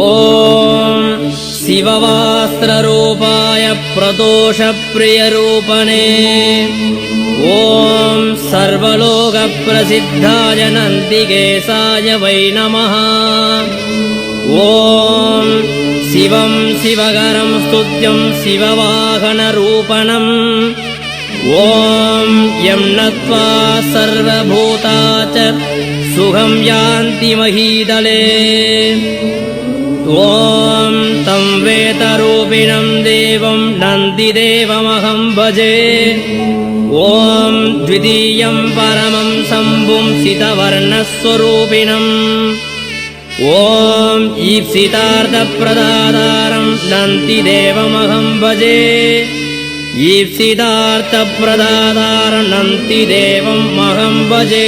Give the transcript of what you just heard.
ஓம் சிவவாஸ்திரரூபாய பிரதோஷப்பிரியரூபணே ஓம் சர்வலோகப்பிரசித்தாய நந்திகேசாய வை நமः ஓம் சிவம் சிவகரம் ஸ்துத்யம் சிவவாகனரூபணம் ஓம் யம் நத்வா சர்வபூதாச்ச சுகம் யாந்தி மஹீதலே ஓம் தம் வேதரூபிணம் தேவம் நந்திதேவமஹம் பஜே ஓம் த்விதீயம் பரமம் சம்பும் சிதவர்ணஸ்வரூபிணம் ஓம் ஈப்சிதார்த்தப்பிரதாதாரம் நந்திதேவமஹம் பஜே ஈப்சிதார்த்தப்பிரதாதாரம் நந்திதேவம் அஹம் பஜே